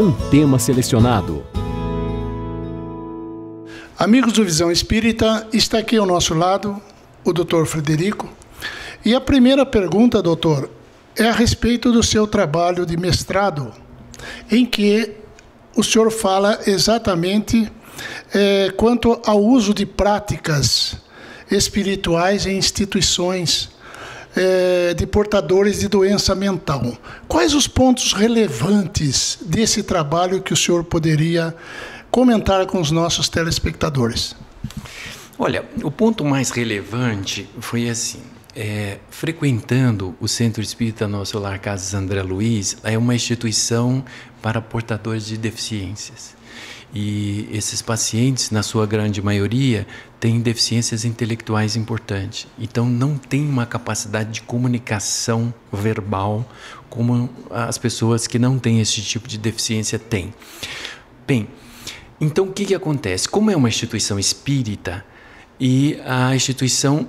Um tema selecionado. Amigos do Visão Espírita, está aqui ao nosso lado o Dr. Frederico. E a primeira pergunta, doutor, é a respeito do seu trabalho de mestrado, em que o senhor fala exatamente quanto ao uso de práticas espirituais em instituições de portadores de doença mental. Quais os pontos relevantes desse trabalho que o senhor poderia comentar com os nossos telespectadores? Olha, o ponto mais relevante foi assim, frequentando o Centro Espírita Nosso Lar Casas André Luiz, é uma instituição para portadores de deficiências. E esses pacientes, na sua grande maioria, têm deficiências intelectuais importantes. Então, não tem uma capacidade de comunicação verbal como as pessoas que não têm esse tipo de deficiência têm. Bem, então o que acontece? Como é uma instituição espírita e a instituição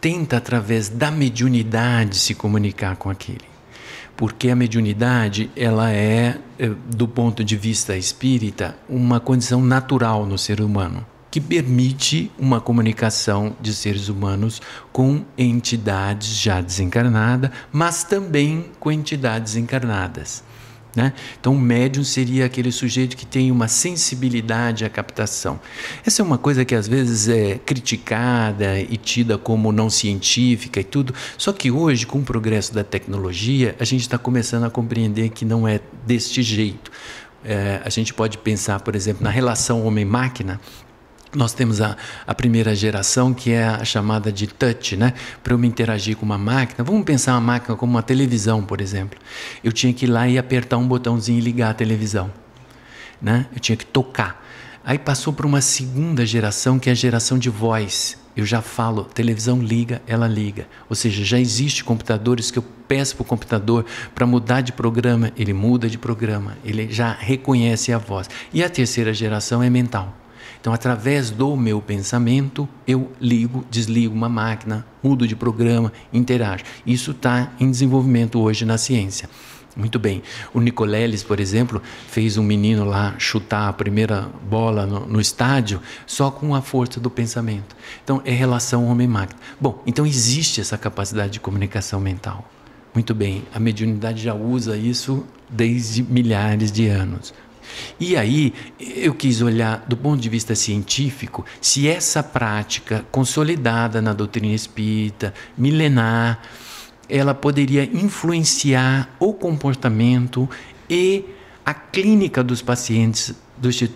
tenta, através da mediunidade, se comunicar com aquele. Porque a mediunidade, ela é, do ponto de vista espírita, uma condição natural no ser humano, que permite uma comunicação de seres humanos com entidades já desencarnadas, mas também com entidades encarnadas, né? Então, o médium seria aquele sujeito que tem uma sensibilidade à captação. Essa é uma coisa que às vezes é criticada e tida como não científica e tudo, só que hoje, com o progresso da tecnologia, a gente está começando a compreender que não é deste jeito. A gente pode pensar, por exemplo, na relação homem-máquina. Nós temos a primeira geração, que é a chamada de touch, né? Para eu me interagir com uma máquina, vamos pensar uma máquina como uma televisão, por exemplo. Eu tinha que ir lá e apertar um botãozinho e ligar a televisão, né? Eu tinha que tocar. Aí passou para uma segunda geração, que é a geração de voz. Eu já falo, televisão liga, ela liga. Ou seja, já existe computadores que eu peço para o computador para mudar de programa, ele muda de programa, ele já reconhece a voz. E a terceira geração é mental. Então, através do meu pensamento, eu ligo, desligo uma máquina, mudo de programa, interajo. Isso está em desenvolvimento hoje na ciência. Muito bem. O Nicoleles, por exemplo, fez um menino lá chutar a primeira bola no estádio só com a força do pensamento. Então, é relação homem-máquina. Bom, então existe essa capacidade de comunicação mental. Muito bem. A mediunidade já usa isso desde milhares de anos. E aí eu quis olhar do ponto de vista científico se essa prática consolidada na doutrina espírita, milenar, ela poderia influenciar o comportamento e a clínica dos pacientes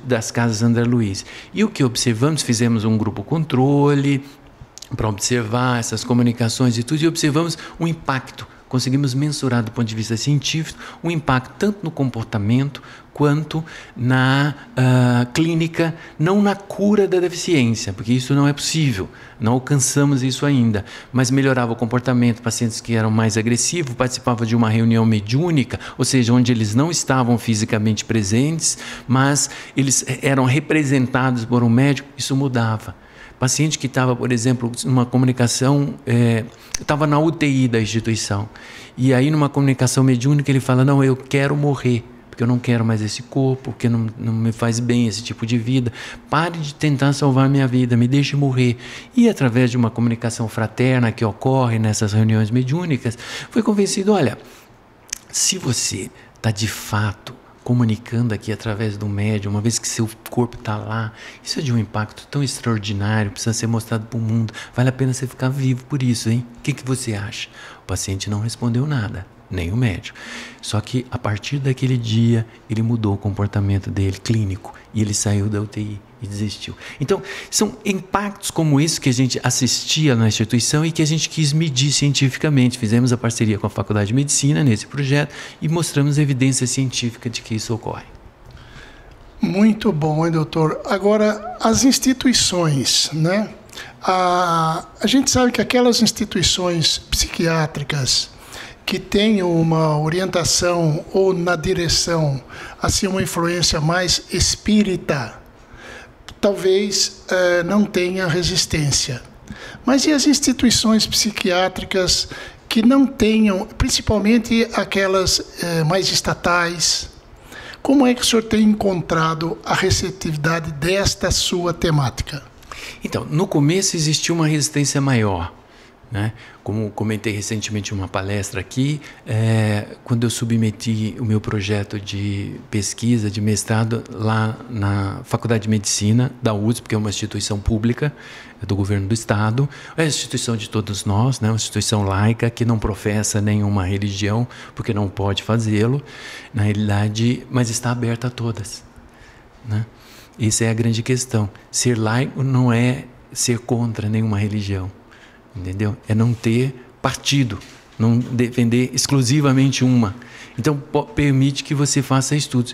das Casas André Luiz. E o que observamos, fizemos um grupo controle para observar essas comunicações e tudo, e observamos o impacto. Conseguimos mensurar do ponto de vista científico o impacto tanto no comportamento quanto na clínica, não na cura da deficiência, porque isso não é possível, não alcançamos isso ainda, mas melhorava o comportamento. Pacientes que eram mais agressivos participavam de uma reunião mediúnica, ou seja, onde eles não estavam fisicamente presentes, mas eles eram representados por um médico, isso mudava. Paciente que estava, por exemplo, numa comunicação, estava na UTI da instituição, e aí numa comunicação mediúnica ele fala, não, eu quero morrer, porque eu não quero mais esse corpo, porque não me faz bem esse tipo de vida, pare de tentar salvar minha vida, me deixe morrer. E através de uma comunicação fraterna que ocorre nessas reuniões mediúnicas, foi convencido, olha, se você está de fato comunicando aqui através do médium, uma vez que seu corpo está lá, isso é de um impacto tão extraordinário, precisa ser mostrado para o mundo, vale a pena você ficar vivo por isso, hein? O que você acha? O paciente não respondeu nada, nem o médico. Só que a partir daquele dia, ele mudou o comportamento dele clínico e ele saiu da UTI e desistiu. Então, são impactos como isso que a gente assistia na instituição e que a gente quis medir cientificamente. Fizemos a parceria com a Faculdade de Medicina nesse projeto e mostramos evidência científica de que isso ocorre. Muito bom, hein, doutor? Agora, as instituições, né? A gente sabe que aquelas instituições psiquiátricas que têm uma orientação ou na direção, assim, uma influência mais espírita, talvez não tenha resistência. Mas e as instituições psiquiátricas que não tenham, principalmente aquelas mais estatais, Como é que o senhor tem encontrado a receptividade desta sua temática? Então, no começo existia uma resistência maior, né? Como comentei recentemente em uma palestra aqui, quando eu submeti o meu projeto de pesquisa, de mestrado lá na Faculdade de Medicina da USP, que é uma instituição pública do governo do Estado, é a instituição de todos nós, né? Uma instituição laica que não professa nenhuma religião, porque não pode fazê-lo, na realidade, mas está aberta a todas, né? Essa é a grande questão. Ser laico não é ser contra nenhuma religião. Entendeu? É não ter partido, não defender exclusivamente uma. Então, permite que você faça estudos.